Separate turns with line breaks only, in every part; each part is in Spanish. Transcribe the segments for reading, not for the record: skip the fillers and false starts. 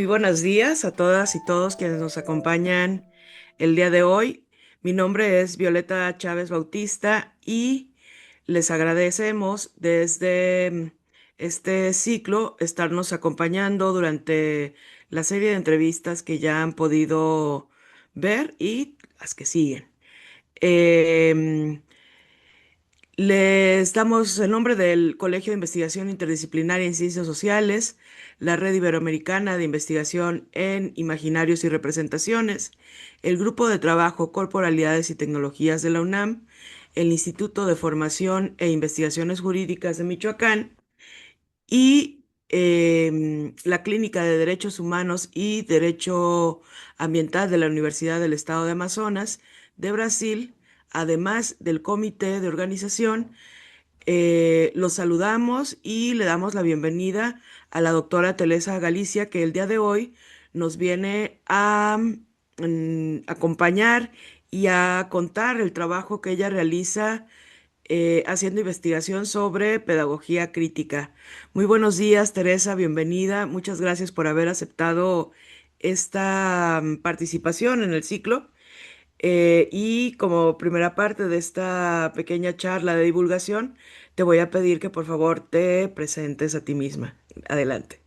buenos días a todas y todos quienes nos acompañan el día de hoy. Mi nombre es Violeta Chávez Bautista y les agradecemos desde este ciclo estarnos acompañando durante la serie de entrevistas que ya han podido ver y las que siguen. Em, Les damos el nombre del Colegio de Investigación Interdisciplinaria en Ciencias Sociales, la Red Iberoamericana de Investigación en Imaginarios y Representaciones, el Grupo de Trabajo Corporalidades y Tecnologías de la UNAM, el Instituto de Formación e Investigaciones Jurídicas de Michoacán y la Clínica de Derechos Humanos y Derecho Ambiental de la Universidad del Estado de Amazonas de Brasil, además del Comité de Organización. Los saludamos y le damos la bienvenida a la doctora Teresa Galicia, que el día de hoy nos viene a acompañar y a contar el trabajo que ella realiza haciendo investigación sobre pedagogía crítica. Muy buenos días, Teresa, bienvenida. Muchas gracias por haber aceptado esta participación en el ciclo. Y como primera parte de esta pequeña charla de divulgación, te voy a pedir que por favor te presentes a ti misma. Adelante.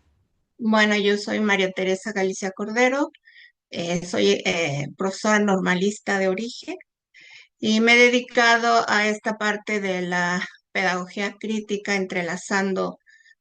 Bueno, yo soy María Teresa Galicia Cordero, soy profesora normalista de origen y me he dedicado a esta parte de la pedagogía crítica, entrelazando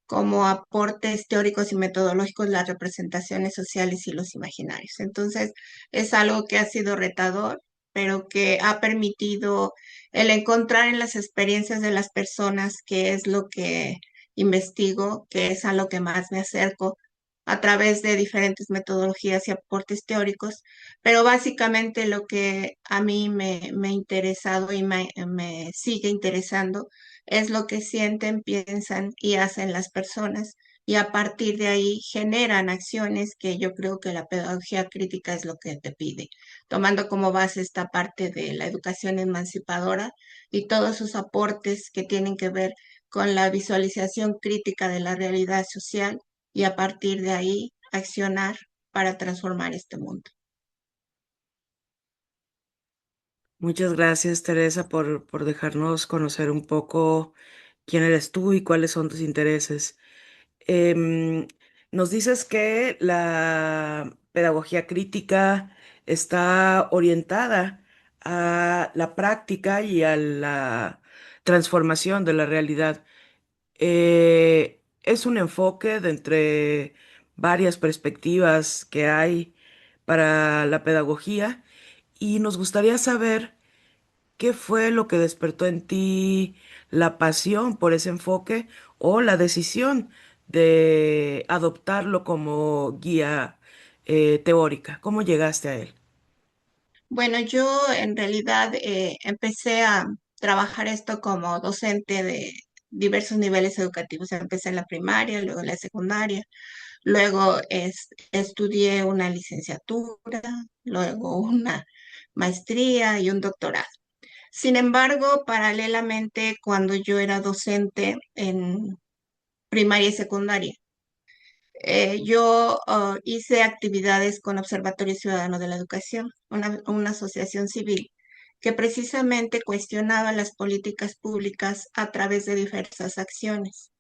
como aportes teóricos y metodológicos las representaciones sociales y los imaginarios. Entonces, es algo que ha sido retador, pero que ha permitido el encontrar en las experiencias de las personas qué es lo que investigo, qué es a lo que más me acerco a través de diferentes metodologías y aportes teóricos, pero básicamente lo que a mí me ha interesado y me sigue interesando es lo que sienten, piensan y hacen las personas, y a partir de ahí generan acciones que yo creo que la pedagogía crítica es lo que te pide, tomando como base esta parte de la educación emancipadora y todos sus aportes que tienen que ver con la visualización crítica de la realidad social y a partir de ahí accionar para transformar este mundo.
Muchas gracias, Teresa, por dejarnos conocer un poco quién eres tú y cuáles son tus intereses. Em, Nos dices que la pedagogía crítica está orientada a la práctica y a la transformación de la realidad. Es un enfoque de entre varias perspectivas que hay para la pedagogía y nos gustaría saber qué fue lo que despertó en ti la pasión por ese enfoque o la decisión de adoptarlo como guía teórica. ¿Cómo llegaste a él?
Bueno, yo en realidad empecé a trabajar esto como docente de diversos niveles educativos. Empecé en la primaria, luego en la secundaria, luego estudié una licenciatura, luego una maestría y un doctorado. Sin embargo, paralelamente, cuando yo era docente en primaria y secundaria, yo hice actividades con Observatorio Ciudadano de la Educación, una asociación civil que precisamente cuestionaba las políticas públicas a través de diversas acciones,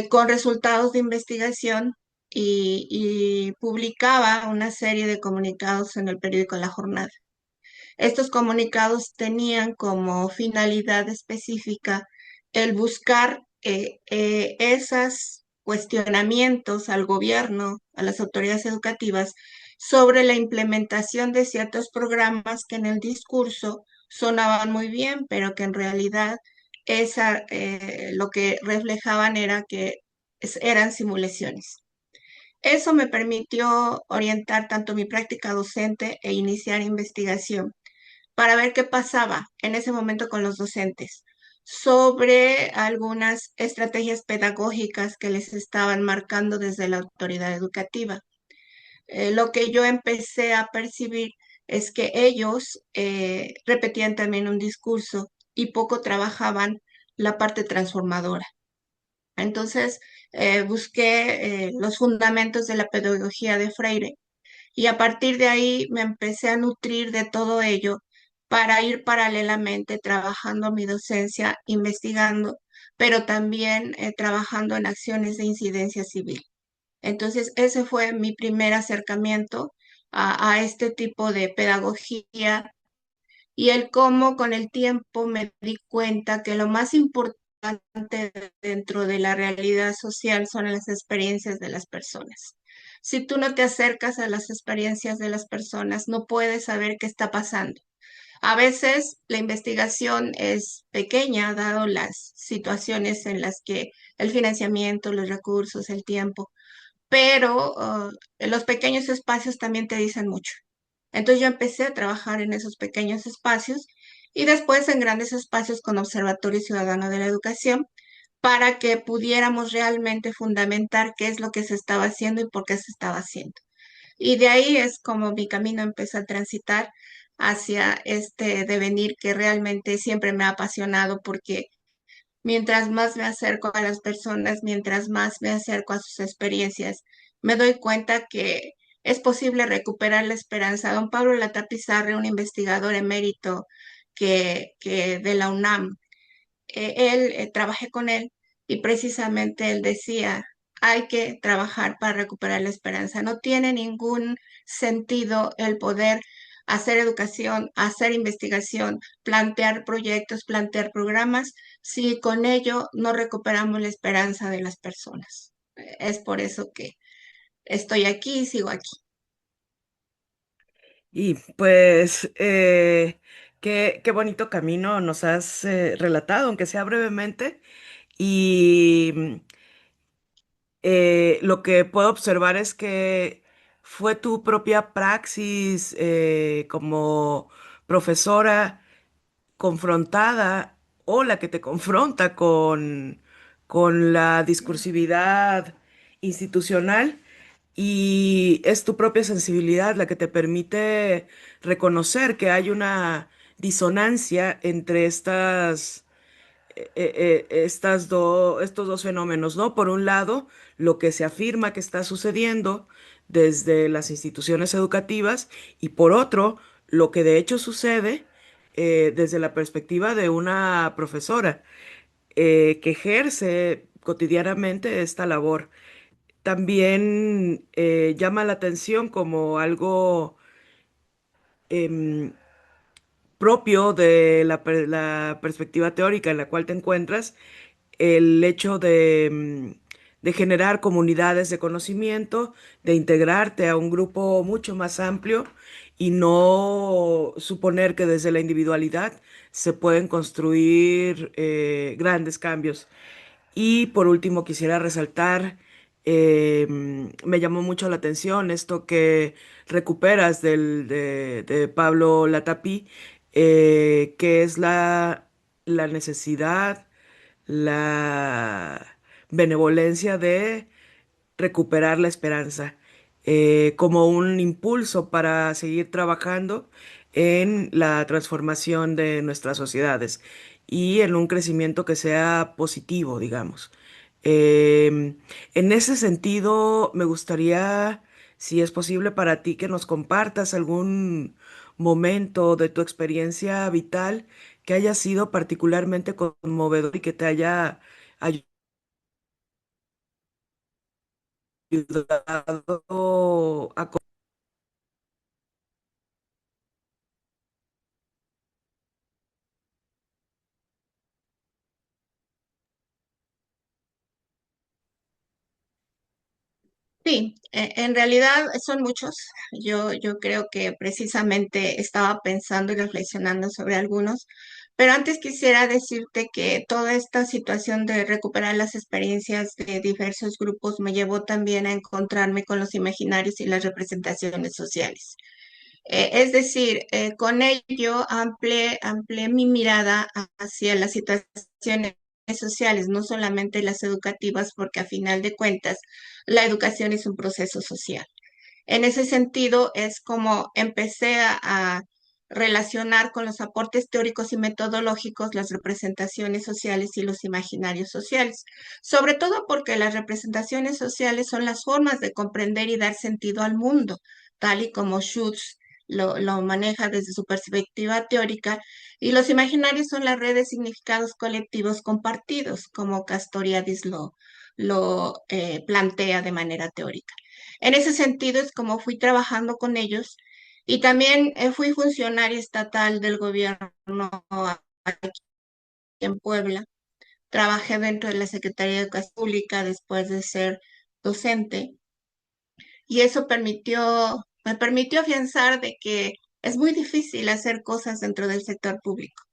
con resultados de investigación y publicaba una serie de comunicados en el periódico La Jornada. Estos comunicados tenían como finalidad específica el buscar esos cuestionamientos al gobierno, a las autoridades educativas, sobre la implementación de ciertos programas que en el discurso sonaban muy bien, pero que en realidad lo que reflejaban era que eran simulaciones. Eso me permitió orientar tanto mi práctica docente e iniciar investigación para ver qué pasaba en ese momento con los docentes sobre algunas estrategias pedagógicas que les estaban marcando desde la autoridad educativa. Lo que yo empecé a percibir es que ellos repetían también un discurso y poco trabajaban la parte transformadora. Entonces, busqué los fundamentos de la pedagogía de Freire y a partir de ahí me empecé a nutrir de todo ello para ir paralelamente trabajando mi docencia, investigando, pero también trabajando en acciones de incidencia civil. Entonces, ese fue mi primer acercamiento a este tipo de pedagogía y el cómo con el tiempo me di cuenta que lo más importante dentro de la realidad social son las experiencias de las personas. Si tú no te acercas a las experiencias de las personas, no puedes saber qué está pasando. A veces la investigación es pequeña, dado las situaciones en las que el financiamiento, los recursos, el tiempo, pero los pequeños espacios también te dicen mucho. Entonces yo empecé a trabajar en esos pequeños espacios y después en grandes espacios con Observatorio Ciudadano de la Educación para que pudiéramos realmente fundamentar qué es lo que se estaba haciendo y por qué se estaba haciendo. Y de ahí es como mi camino empezó a transitar hacia este devenir que realmente siempre me ha apasionado porque mientras más me acerco a las personas, mientras más me acerco a sus experiencias, me doy cuenta que es posible recuperar la esperanza. Don Pablo Latapizarre, un investigador emérito que de la UNAM, trabajé con él y precisamente él decía, hay que trabajar para recuperar la esperanza. No tiene ningún sentido el poder hacer educación, hacer investigación, plantear proyectos, plantear programas, si con ello no recuperamos la esperanza de las personas. Es por eso que estoy aquí y sigo aquí.
Y pues, qué bonito camino nos has relatado, aunque sea brevemente. Y lo que puedo observar es que fue tu propia praxis como profesora confrontada o la que te confronta con la discursividad institucional y es tu propia sensibilidad la que te permite reconocer que hay una disonancia entre estos dos fenómenos, ¿no? Por un lado, lo que se afirma que está sucediendo desde las instituciones educativas y por otro, lo que de hecho sucede desde la perspectiva de una profesora que ejerce cotidianamente esta labor. También llama la atención como algo em, propio de la perspectiva teórica en la cual te encuentras el hecho de generar comunidades de conocimiento, de integrarte a un grupo mucho más amplio y no suponer que desde la individualidad se pueden construir grandes cambios. Y por último, quisiera resaltar, me llamó mucho la atención esto que recuperas de Pablo Latapí, que es la necesidad, la benevolencia de recuperar la esperanza como un impulso para seguir trabajando en la transformación de nuestras sociedades y en un crecimiento que sea positivo, digamos. En ese sentido, me gustaría, si es posible para ti, que nos compartas algún momento de tu experiencia vital que haya sido particularmente conmovedor y que te haya ayudado a...
Sí, en realidad son muchos. Yo creo que precisamente estaba pensando y reflexionando sobre algunos, pero antes quisiera decirte que toda esta situación de recuperar las experiencias de diversos grupos me llevó también a encontrarme con los imaginarios y las representaciones sociales. Es decir, con ello amplié mi mirada hacia las situaciones sociales, no solamente las educativas, porque a final de cuentas la educación es un proceso social. En ese sentido, es como empecé a relacionar con los aportes teóricos y metodológicos las representaciones sociales y los imaginarios sociales, sobre todo porque las representaciones sociales son las formas de comprender y dar sentido al mundo, tal y como Schutz lo maneja desde su perspectiva teórica, y los imaginarios son las redes de significados colectivos compartidos, como Castoriadis lo plantea de manera teórica. En ese sentido es como fui trabajando con ellos y también fui funcionaria estatal del gobierno aquí en Puebla. Trabajé dentro de la Secretaría de Educación Pública después de ser docente y eso me permitió afianzar de que es muy difícil hacer cosas dentro del sector público.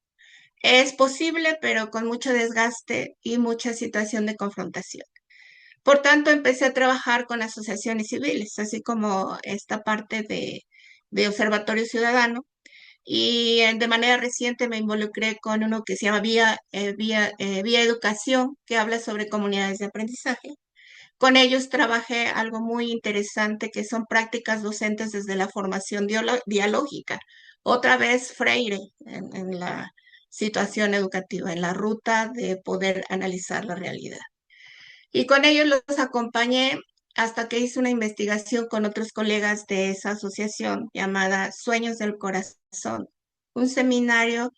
Es posible, pero con mucho desgaste y mucha situación de confrontación. Por tanto, empecé a trabajar con asociaciones civiles, así como esta parte de Observatorio Ciudadano. Y de manera reciente me involucré con uno que se llama Vía Educación, que habla sobre comunidades de aprendizaje. Con ellos trabajé algo muy interesante, que son prácticas docentes desde la formación dialógica. Otra vez Freire en la situación educativa, en la ruta de poder analizar la realidad. Y con ellos los acompañé hasta que hice una investigación con otros colegas de esa asociación llamada Sueños del Corazón, un seminario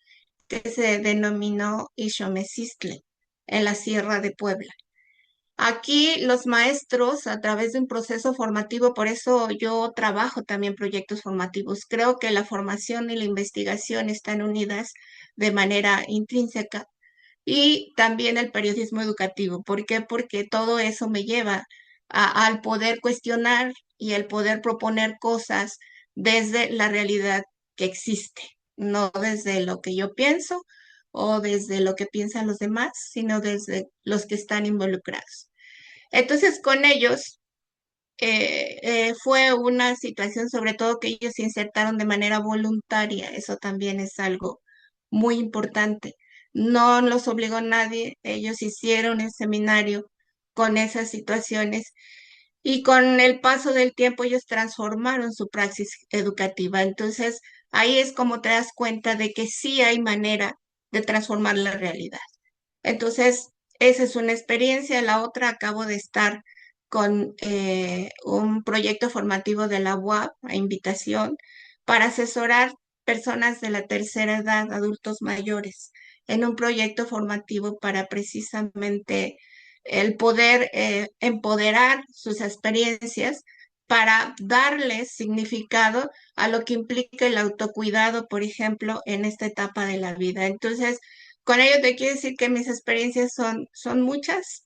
que se denominó Ixomecistle en la Sierra de Puebla. Aquí los maestros, a través de un proceso formativo, por eso yo trabajo también proyectos formativos, creo que la formación y la investigación están unidas de manera intrínseca y también el periodismo educativo. ¿Por qué? Porque todo eso me lleva al poder cuestionar y el poder proponer cosas desde la realidad que existe, no desde lo que yo pienso o desde lo que piensan los demás, sino desde los que están involucrados. Entonces, con ellos fue una situación, sobre todo que ellos se insertaron de manera voluntaria. Eso también es algo muy importante. No los obligó nadie, ellos hicieron el seminario con esas situaciones y con el paso del tiempo ellos transformaron su praxis educativa. Entonces, ahí es como te das cuenta de que sí hay manera de transformar la realidad. Entonces, esa es una experiencia. La otra, acabo de estar con un proyecto formativo de la UAP a invitación para asesorar personas de la tercera edad, adultos mayores, en un proyecto formativo para precisamente el poder empoderar sus experiencias para darles significado a lo que implica el autocuidado, por ejemplo, en esta etapa de la vida. Entonces, con ello te quiero decir que mis experiencias son muchas.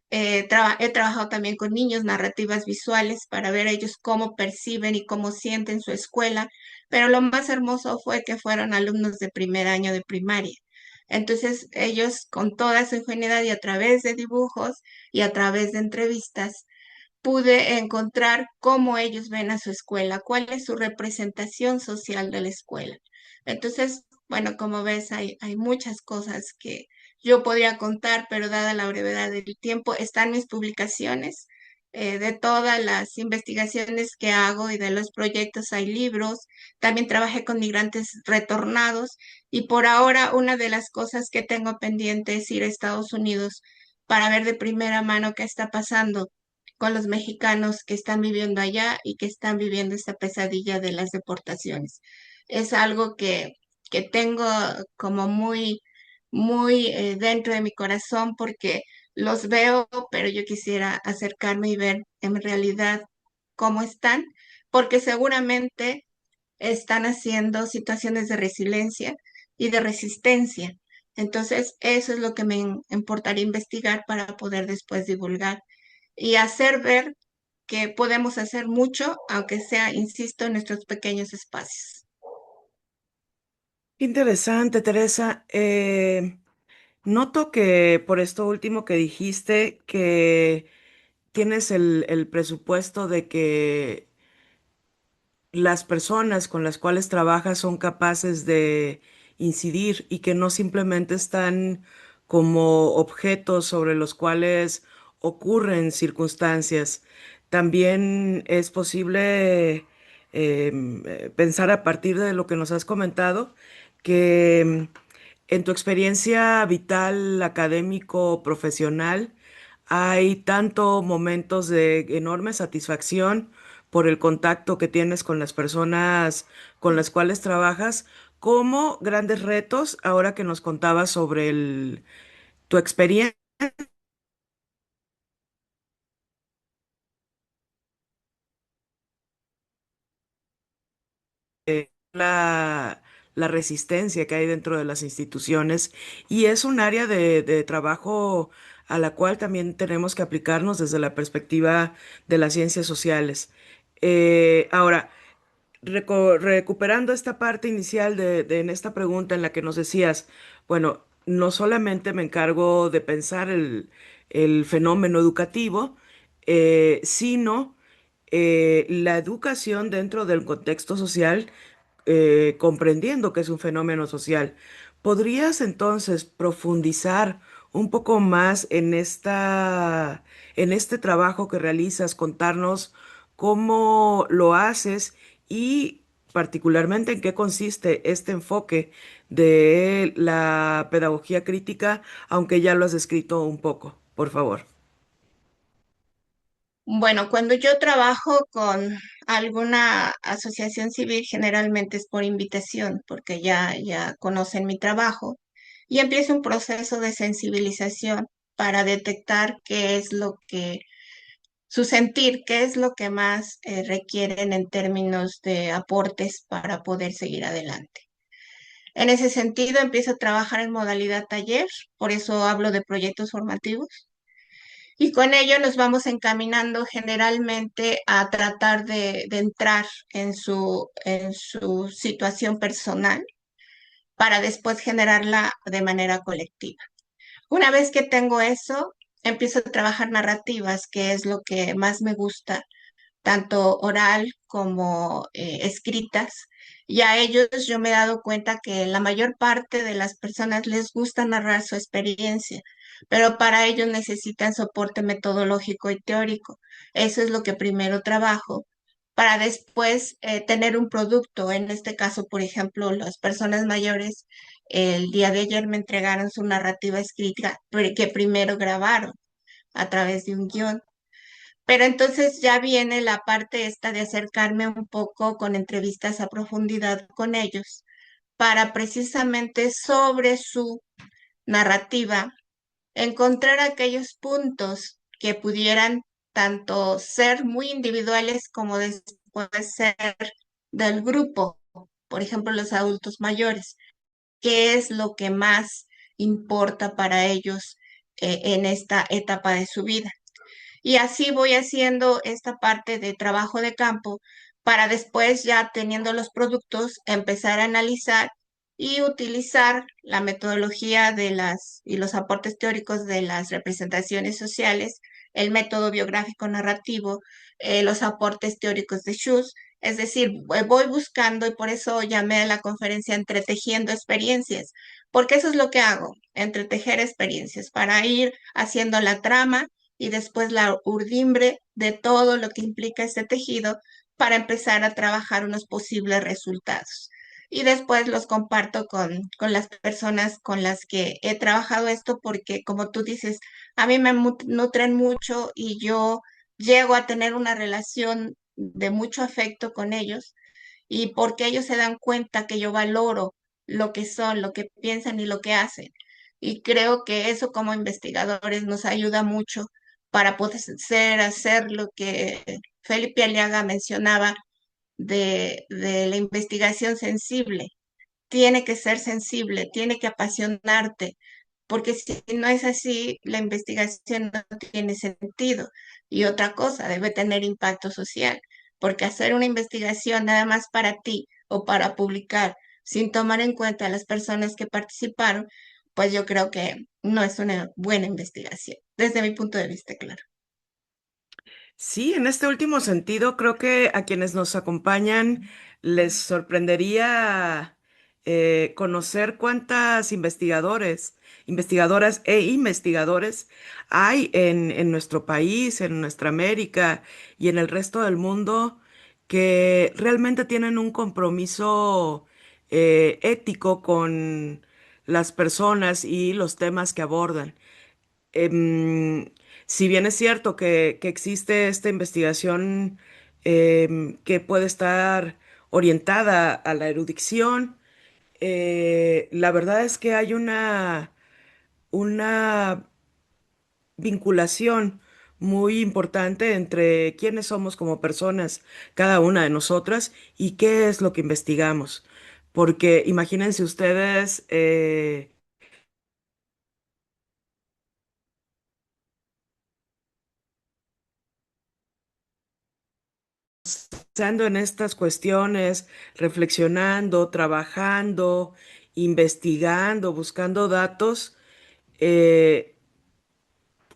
He trabajado también con niños, narrativas visuales, para ver ellos cómo perciben y cómo sienten su escuela, pero lo más hermoso fue que fueron alumnos de primer año de primaria. Entonces ellos con toda su ingenuidad y a través de dibujos y a través de entrevistas pude encontrar cómo ellos ven a su escuela, cuál es su representación social de la escuela. Entonces, bueno, como ves, hay muchas cosas que yo podría contar, pero dada la brevedad del tiempo, están mis publicaciones. De todas las investigaciones que hago y de los proyectos hay libros. También trabajé con migrantes retornados y por ahora una de las cosas que tengo pendiente es ir a Estados Unidos para ver de primera mano qué está pasando con los mexicanos que están viviendo allá y que están viviendo esta pesadilla de las deportaciones. Es algo que tengo como muy dentro de mi corazón porque los veo, pero yo quisiera acercarme y ver en realidad cómo están, porque seguramente están haciendo situaciones de resiliencia y de resistencia. Entonces, eso es lo que me importaría investigar para poder después divulgar y hacer ver que podemos hacer mucho, aunque sea, insisto, en nuestros pequeños espacios.
Interesante, Teresa. Noto que por esto último que dijiste, que tienes el presupuesto de que las personas con las cuales trabajas son capaces de incidir y que no simplemente están como objetos sobre los cuales ocurren circunstancias. También es posible pensar a partir de lo que nos has comentado, que en tu experiencia vital, académico, profesional, hay tanto momentos de enorme satisfacción por el contacto que tienes con las personas con las cuales trabajas, como grandes retos, ahora que nos contabas sobre tu experiencia, la, la resistencia que hay dentro de las instituciones, y es un área de trabajo a la cual también tenemos que aplicarnos desde la perspectiva de las ciencias sociales. Ahora, recuperando esta parte inicial en esta pregunta en la que nos decías, bueno, no solamente me encargo de pensar el fenómeno educativo, sino la educación dentro del contexto social, comprendiendo que es un fenómeno social. ¿Podrías entonces profundizar un poco más en en este trabajo que realizas, contarnos cómo lo haces y particularmente en qué consiste este enfoque de la pedagogía crítica, aunque ya lo has descrito un poco, por favor?
Bueno, cuando yo trabajo con alguna asociación civil, generalmente es por invitación, porque ya conocen mi trabajo, y empieza un proceso de sensibilización para detectar qué es lo que, su sentir, qué es lo que más requieren en términos de aportes para poder seguir adelante. En ese sentido, empiezo a trabajar en modalidad taller, por eso hablo de proyectos formativos. Y con ello nos vamos encaminando generalmente a tratar de entrar en su situación personal para después generarla de manera colectiva. Una vez que tengo eso, empiezo a trabajar narrativas, que es lo que más me gusta, tanto oral como escritas. Y a ellos yo me he dado cuenta que la mayor parte de las personas les gusta narrar su experiencia, pero para ello necesitan soporte metodológico y teórico. Eso es lo que primero trabajo para después tener un producto. En este caso, por ejemplo, las personas mayores el día de ayer me entregaron su narrativa escrita que primero grabaron a través de un guión. Pero entonces ya viene la parte esta de acercarme un poco con entrevistas a profundidad con ellos para precisamente sobre su narrativa encontrar aquellos puntos que pudieran tanto ser muy individuales como después ser del grupo, por ejemplo, los adultos mayores, qué es lo que más importa para ellos en esta etapa de su vida. Y así voy haciendo esta parte de trabajo de campo para después, ya teniendo los productos, empezar a analizar y utilizar la metodología de y los aportes teóricos de las representaciones sociales, el método biográfico narrativo, los aportes teóricos de Schuss. Es decir, voy buscando y por eso llamé a la conferencia Entretejiendo Experiencias, porque eso es lo que hago, entretejer experiencias para ir haciendo la trama y después la urdimbre de todo lo que implica este tejido para empezar a trabajar unos posibles resultados. Y después los comparto con las personas con las que he trabajado esto porque, como tú dices, a mí me nutren mucho y yo llego a tener una relación de mucho afecto con ellos y porque ellos se dan cuenta que yo valoro lo que son, lo que piensan y lo que hacen. Y creo que eso como investigadores nos ayuda mucho para poder hacer lo que Felipe Aliaga mencionaba de la investigación sensible. Tiene que ser sensible, tiene que apasionarte, porque si no es así, la investigación no tiene sentido. Y otra cosa, debe tener impacto social, porque hacer una investigación nada más para ti o para publicar sin tomar en cuenta a las personas que participaron, pues yo creo que no es una buena investigación, desde mi punto de vista, claro.
Sí, en este último sentido, creo que a quienes nos acompañan les sorprendería conocer cuántas investigadoras e investigadores hay en nuestro país, en nuestra América y en el resto del mundo que realmente tienen un compromiso ético con las personas y los temas que abordan. Em, si bien es cierto que existe esta investigación que puede estar orientada a la erudición, la verdad es que hay una vinculación muy importante entre quiénes somos como personas, cada una de nosotras, y qué es lo que investigamos. Porque imagínense ustedes, pensando en estas cuestiones, reflexionando, trabajando, investigando, buscando datos. eh,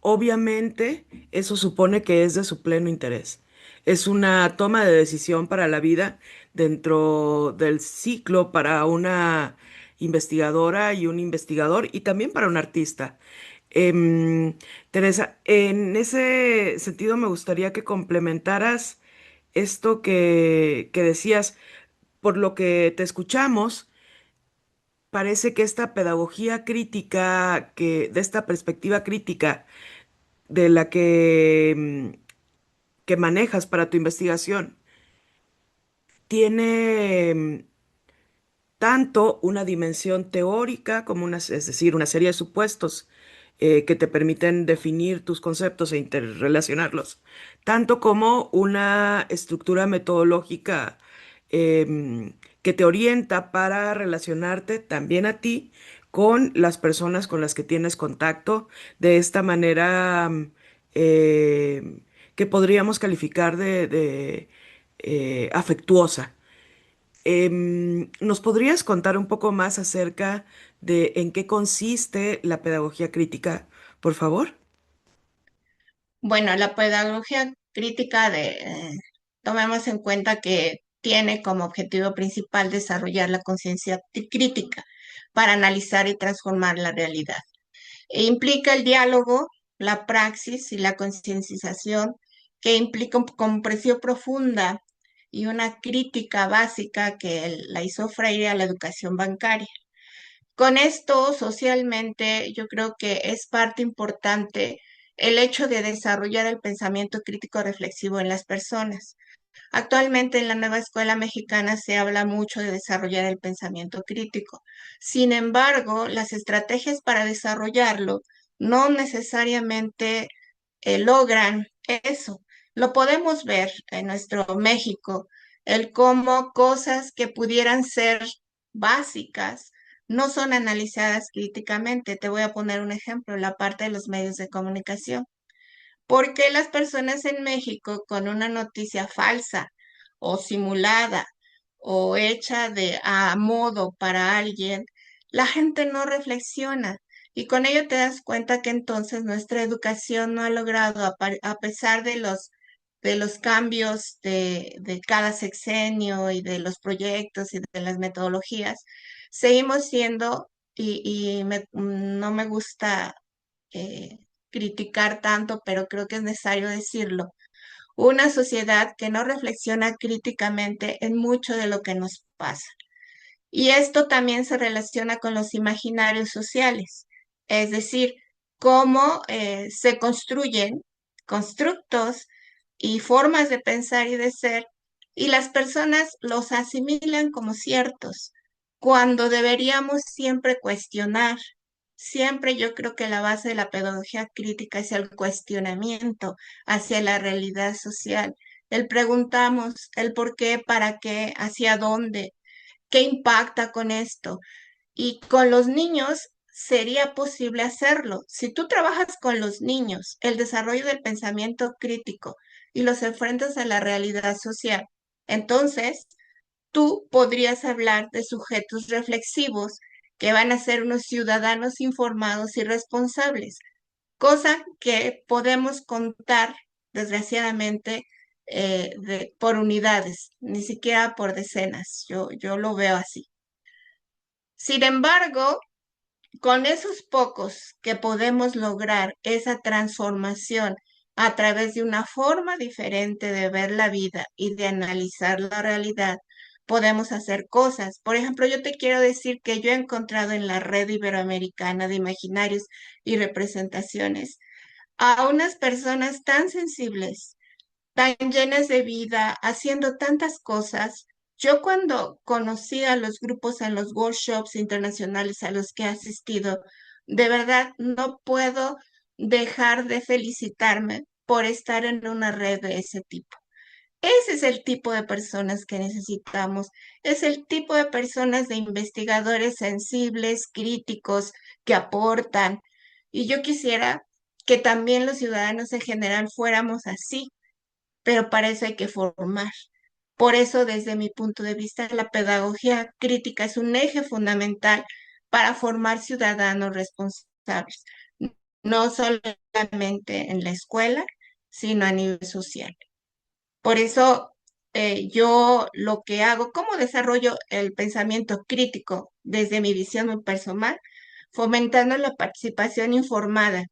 Obviamente, eso supone que es de su pleno interés. Es una toma de decisión para la vida dentro del ciclo para una investigadora y un investigador y también para un artista. Teresa, en ese sentido me gustaría que complementaras esto que decías. Por lo que te escuchamos, parece que esta pedagogía crítica, de esta perspectiva crítica, de la que manejas para tu investigación tiene tanto una dimensión teórica como es decir, una serie de supuestos que te permiten definir tus conceptos e interrelacionarlos, tanto como una estructura metodológica que te orienta para relacionarte también a ti con las personas con las que tienes contacto de esta manera que podríamos calificar de afectuosa. ¿Nos podrías contar un poco más acerca de en qué consiste la pedagogía crítica, por favor?
Bueno, la pedagogía crítica tomemos en cuenta que tiene como objetivo principal desarrollar la conciencia crítica para analizar y transformar la realidad. E implica el diálogo, la praxis y la concienciación, que implica una comprensión profunda y una crítica básica que la hizo Freire a la educación bancaria. Con esto, socialmente, yo creo que es parte importante el hecho de desarrollar el pensamiento crítico reflexivo en las personas. Actualmente en la nueva escuela mexicana se habla mucho de desarrollar el pensamiento crítico. Sin embargo, las estrategias para desarrollarlo no necesariamente logran eso. Lo podemos ver en nuestro México, el cómo cosas que pudieran ser básicas no son analizadas críticamente. Te voy a poner un ejemplo, la parte de los medios de comunicación. ¿Por qué las personas en México con una noticia falsa o simulada o hecha de a modo para alguien, la gente no reflexiona? Y con ello te das cuenta que entonces nuestra educación no ha logrado, a pesar de los cambios de cada sexenio y de los proyectos y de las metodologías, seguimos siendo, no me gusta eh, criticar tanto, pero creo que es necesario decirlo, una sociedad que no reflexiona críticamente en mucho de lo que nos pasa. Y esto también se relaciona con los imaginarios sociales, es decir, cómo se construyen constructos y formas de pensar y de ser, y las personas los asimilan como ciertos, cuando deberíamos siempre cuestionar. Siempre yo creo que la base de la pedagogía crítica es el cuestionamiento hacia la realidad social. El preguntamos el por qué, para qué, hacia dónde, qué impacta con esto. Y con los niños sería posible hacerlo. Si tú trabajas con los niños, el desarrollo del pensamiento crítico y los enfrentas a la realidad social, entonces tú podrías hablar de sujetos reflexivos que van a ser unos ciudadanos informados y responsables, cosa que podemos contar, desgraciadamente, por unidades, ni siquiera por decenas. Yo lo veo así. Sin embargo, con esos pocos que podemos lograr esa transformación a través de una forma diferente de ver la vida y de analizar la realidad, podemos hacer cosas. Por ejemplo, yo te quiero decir que yo he encontrado en la red iberoamericana de imaginarios y representaciones a unas personas tan sensibles, tan llenas de vida, haciendo tantas cosas. Yo cuando conocí a los grupos en los workshops internacionales a los que he asistido, de verdad no puedo dejar de felicitarme por estar en una red de ese tipo. Ese es el tipo de personas que necesitamos, es el tipo de personas de investigadores sensibles, críticos, que aportan. Y yo quisiera que también los ciudadanos en general fuéramos así, pero para eso hay que formar. Por eso, desde mi punto de vista, la pedagogía crítica es un eje fundamental para formar ciudadanos responsables, no solamente en la escuela, sino a nivel social. Por eso, yo lo que hago, cómo desarrollo el pensamiento crítico desde mi visión muy personal, fomentando la participación informada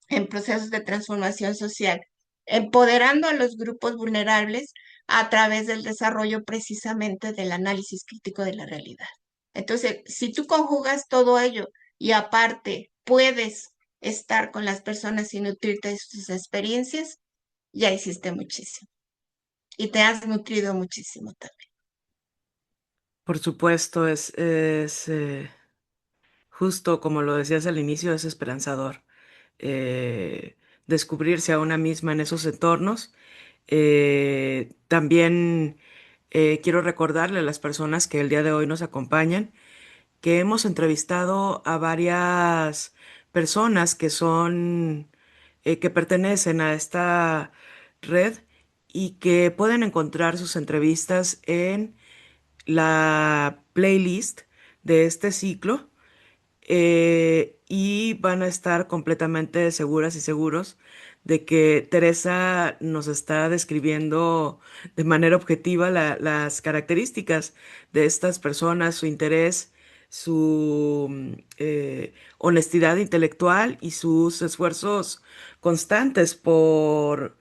en procesos de transformación social, empoderando a los grupos vulnerables a través del desarrollo precisamente del análisis crítico de la realidad. Entonces, si tú conjugas todo ello y aparte puedes estar con las personas y nutrirte de sus experiencias, ya hiciste muchísimo y te has nutrido muchísimo también.
Por supuesto, justo como lo decías al inicio, es esperanzador eh, descubrirse a una misma en esos entornos. También quiero recordarle a las personas que el día de hoy nos acompañan que hemos entrevistado a varias personas que pertenecen a esta red y que pueden encontrar sus entrevistas en la playlist de este ciclo, y van a estar completamente seguras y seguros de que Teresa nos está describiendo de manera objetiva las características de estas personas, su interés, su honestidad intelectual y sus esfuerzos constantes por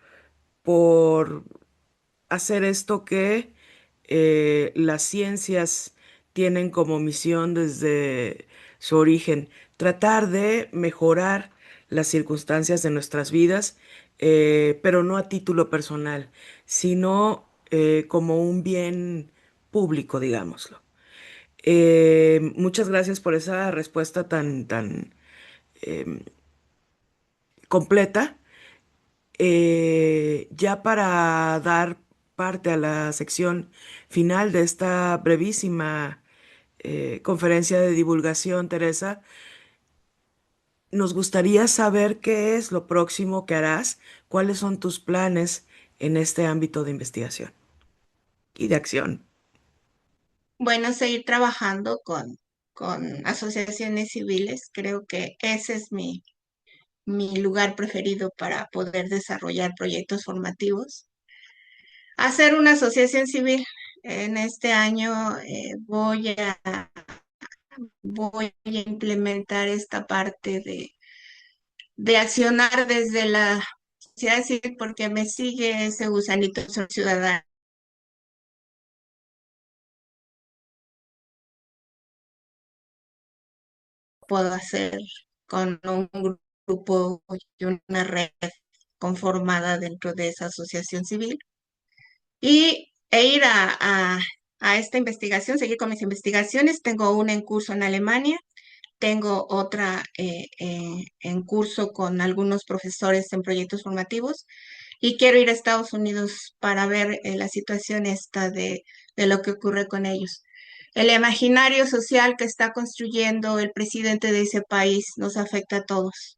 hacer esto que las ciencias tienen como misión desde su origen, tratar de mejorar las circunstancias de nuestras vidas, pero no a título personal, sino como un bien público, digámoslo. Muchas gracias por esa respuesta tan completa. Ya para dar parte a la sección final de esta brevísima conferencia de divulgación, Teresa, nos gustaría saber qué es lo próximo que harás, cuáles son tus planes en este ámbito de investigación y de acción.
Bueno, seguir trabajando con asociaciones civiles, creo que ese es mi lugar preferido para poder desarrollar proyectos formativos. Hacer una asociación civil. En este año voy a implementar esta parte de accionar desde la sociedad civil porque me sigue ese gusanito de ser ciudadano. Puedo hacer con un grupo y una red conformada dentro de esa asociación civil e ir a esta investigación, seguir con mis investigaciones. Tengo una en curso en Alemania, tengo otra en curso con algunos profesores en proyectos formativos y quiero ir a Estados Unidos para ver la situación esta de lo que ocurre con ellos. El imaginario social que está construyendo el presidente de ese país nos afecta a todos.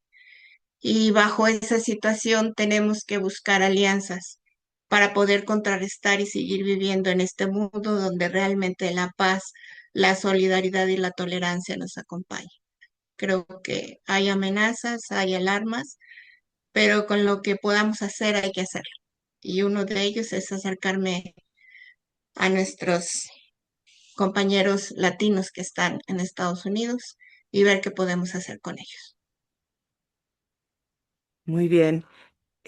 Y bajo esa situación tenemos que buscar alianzas para poder contrarrestar y seguir viviendo en este mundo donde realmente la paz, la solidaridad y la tolerancia nos acompañan. Creo que hay amenazas, hay alarmas, pero con lo que podamos hacer hay que hacerlo. Y uno de ellos es acercarme a nuestros compañeros latinos que están en Estados Unidos y ver qué podemos hacer con ellos.
Muy bien.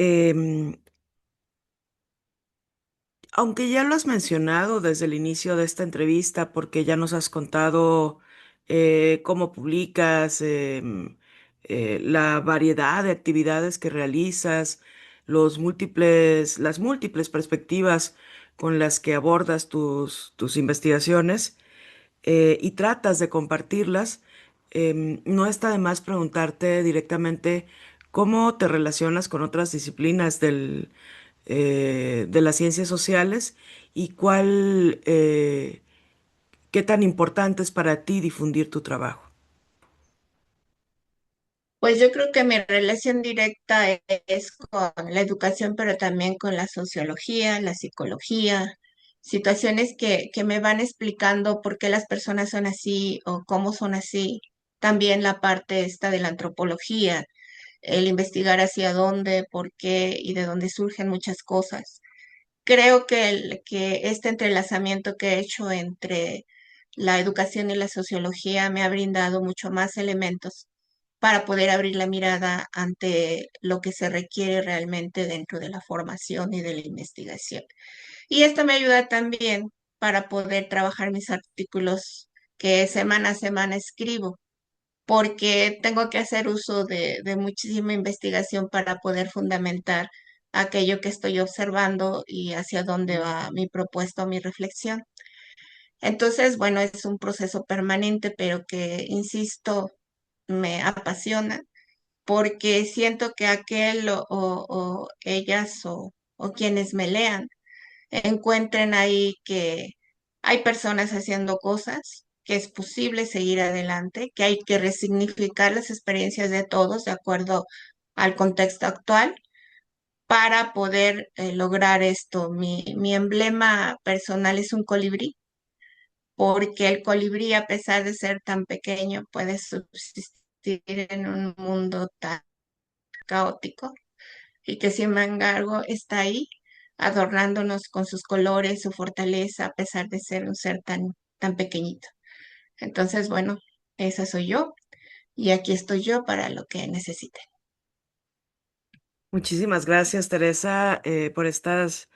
Em, Aunque ya lo has mencionado desde el inicio de esta entrevista, porque ya nos has contado cómo publicas, la variedad de actividades que realizas, las múltiples perspectivas con las que abordas tus investigaciones, y tratas de compartirlas, no está de más preguntarte directamente cómo te relacionas con otras disciplinas de las ciencias sociales y qué tan importante es para ti difundir tu trabajo.
Pues yo creo que mi relación directa es con la educación, pero también con la sociología, la psicología, situaciones que me van explicando por qué las personas son así o cómo son así. También la parte esta de la antropología, el investigar hacia dónde, por qué y de dónde surgen muchas cosas. Creo que este entrelazamiento que he hecho entre la educación y la sociología me ha brindado mucho más elementos para poder abrir la mirada ante lo que se requiere realmente dentro de la formación y de la investigación. Y esto me ayuda también para poder trabajar mis artículos que semana a semana escribo, porque tengo que hacer uso de muchísima investigación para poder fundamentar aquello que estoy observando y hacia dónde va mi propuesta o mi reflexión. Entonces, bueno, es un proceso permanente, pero que, insisto, me apasiona porque siento que aquel o ellas o quienes me lean encuentren ahí que hay personas haciendo cosas, que es posible seguir adelante, que hay que resignificar las experiencias de todos de acuerdo al contexto actual para poder lograr esto. Mi emblema personal es un colibrí, porque el colibrí, a pesar de ser tan pequeño, puede subsistir en un mundo tan caótico y que sin embargo está ahí adornándonos con sus colores, su fortaleza, a pesar de ser un ser tan pequeñito. Entonces, bueno, esa soy yo y aquí estoy yo para lo que necesiten.
Muchísimas gracias, Teresa, por estas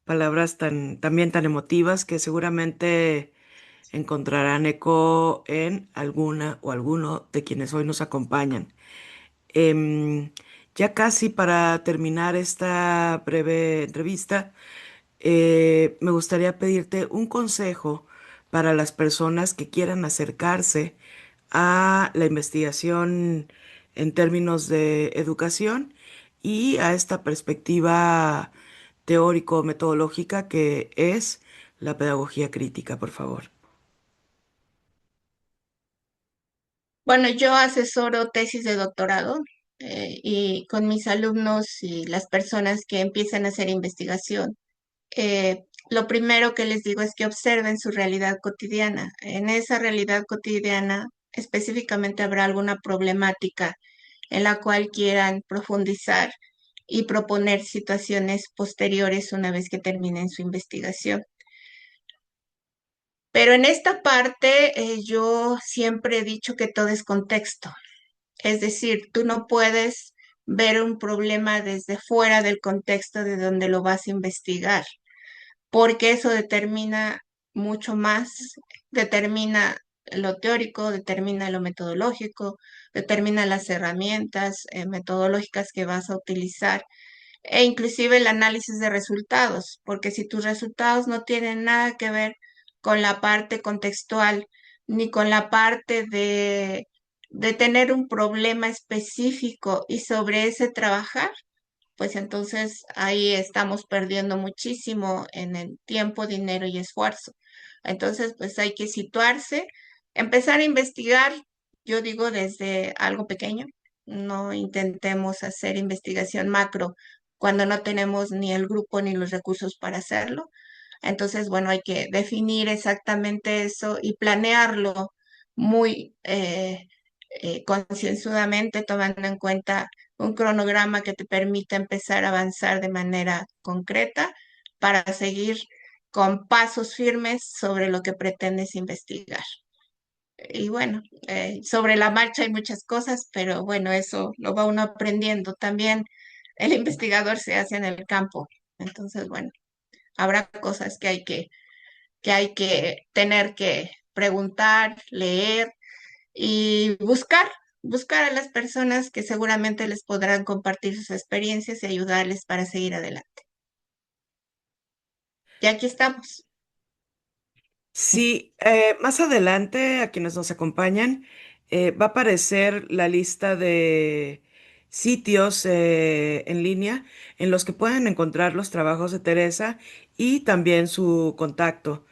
palabras también tan emotivas que seguramente encontrarán eco en alguna o alguno de quienes hoy nos acompañan. Em, ya casi para terminar esta breve entrevista, me gustaría pedirte un consejo para las personas que quieran acercarse a la investigación en términos de educación y a esta perspectiva teórico-metodológica que es la pedagogía crítica, por favor.
Bueno, yo asesoro tesis de doctorado y con mis alumnos y las personas que empiezan a hacer investigación. Lo primero que les digo es que observen su realidad cotidiana. En esa realidad cotidiana específicamente habrá alguna problemática en la cual quieran profundizar y proponer situaciones posteriores una vez que terminen su investigación. Pero en esta parte yo siempre he dicho que todo es contexto. Es decir, tú no puedes ver un problema desde fuera del contexto de donde lo vas a investigar, porque eso determina mucho más, determina lo teórico, determina lo metodológico, determina las herramientas metodológicas que vas a utilizar e inclusive el análisis de resultados, porque si tus resultados no tienen nada que ver con la parte contextual ni con la parte de tener un problema específico y sobre ese trabajar, pues entonces ahí estamos perdiendo muchísimo en el tiempo, dinero y esfuerzo. Entonces, pues hay que situarse, empezar a investigar, yo digo desde algo pequeño, no intentemos hacer investigación macro cuando no tenemos ni el grupo ni los recursos para hacerlo. Entonces, bueno, hay que definir exactamente eso y planearlo muy concienzudamente, tomando en cuenta un cronograma que te permita empezar a avanzar de manera concreta para seguir con pasos firmes sobre lo que pretendes investigar. Y bueno, sobre la marcha hay muchas cosas, pero bueno, eso lo va uno aprendiendo también. el investigador se hace en el campo. Entonces, bueno, habrá cosas que hay que tener que preguntar, leer y buscar a las personas que seguramente les podrán compartir sus experiencias y ayudarles para seguir adelante. Y aquí estamos.
Sí, más adelante a quienes nos acompañan va a aparecer la lista de sitios en línea en los que pueden encontrar los trabajos de Teresa y también su contacto.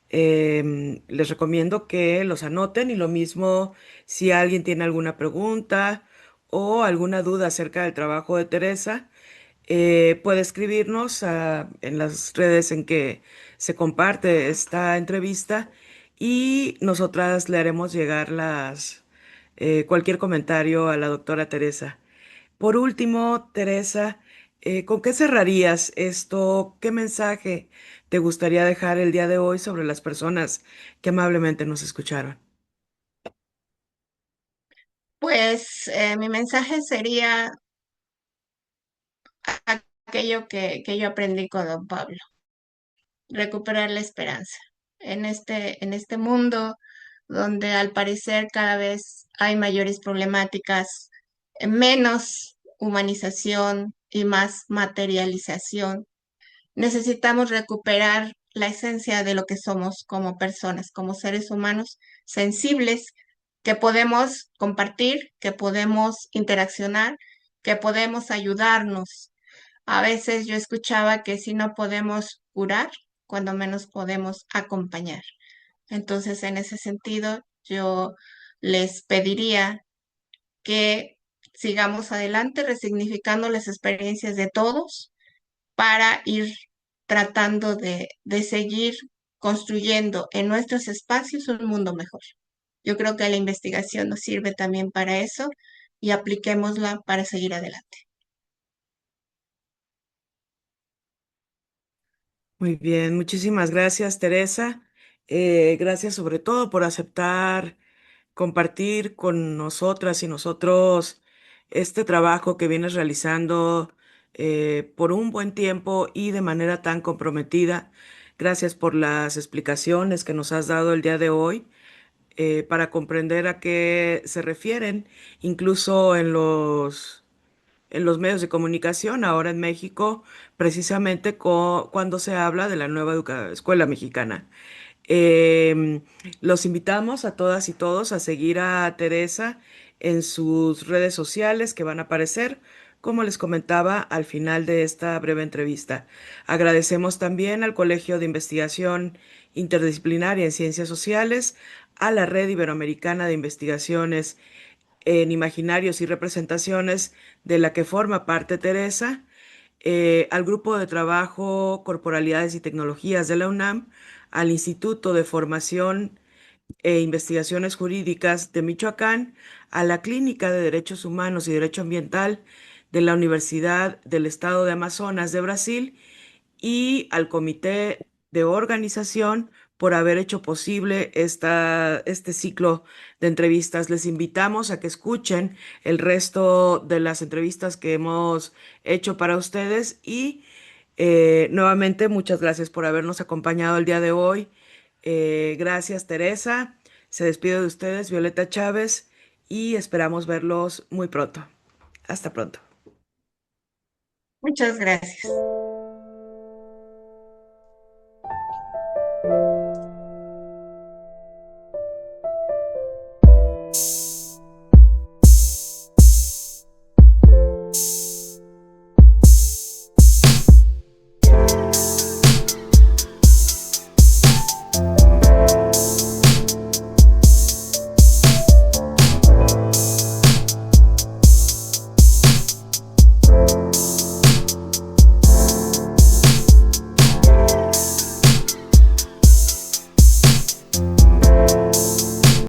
Les recomiendo que los anoten y lo mismo si alguien tiene alguna pregunta o alguna duda acerca del trabajo de Teresa, puede escribirnos en las redes en que se comparte esta entrevista y nosotras le haremos llegar cualquier comentario a la doctora Teresa. Por último, Teresa, ¿con qué cerrarías esto? ¿Qué mensaje te gustaría dejar el día de hoy sobre las personas que amablemente nos escucharon?
Pues mi mensaje sería aquello que yo aprendí con don Pablo, recuperar la esperanza. En este mundo donde al parecer cada vez hay mayores problemáticas, menos humanización y más materialización, necesitamos recuperar la esencia de lo que somos como personas, como seres humanos sensibles, que podemos compartir, que podemos interaccionar, que podemos ayudarnos. A veces yo escuchaba que si no podemos curar, cuando menos podemos acompañar. Entonces, en ese sentido, yo les pediría que sigamos adelante, resignificando las experiencias de todos para ir tratando de seguir construyendo en nuestros espacios un mundo mejor. Yo creo que la investigación nos sirve también para eso y apliquémosla para seguir adelante.
Muy bien, muchísimas gracias, Teresa. Gracias sobre todo por aceptar compartir con nosotras y nosotros este trabajo que vienes realizando por un buen tiempo y de manera tan comprometida. Gracias por las explicaciones que nos has dado el día de hoy para comprender a qué se refieren, incluso en los medios de comunicación, ahora en México, precisamente cuando se habla de la nueva escuela mexicana. Em, los invitamos a todas y todos a seguir a Teresa en sus redes sociales que van a aparecer, como les comentaba al final de esta breve entrevista. Agradecemos también al Colegio de Investigación Interdisciplinaria en Ciencias Sociales, a la Red Iberoamericana de Investigaciones en Imaginarios y Representaciones, de la que forma parte Teresa, al Grupo de Trabajo Corporalidades y Tecnologías de la UNAM, al Instituto de Formación e Investigaciones Jurídicas de Michoacán, a la Clínica de Derechos Humanos y Derecho Ambiental de la Universidad del Estado de Amazonas de Brasil y al comité de organización por haber hecho posible este ciclo de entrevistas. Les invitamos a que escuchen el resto de las entrevistas que hemos hecho para ustedes y nuevamente muchas gracias por habernos acompañado el día de hoy. Gracias, Teresa. Se despide de ustedes, Violeta Chávez, y esperamos verlos muy pronto. Hasta pronto.
Muchas gracias.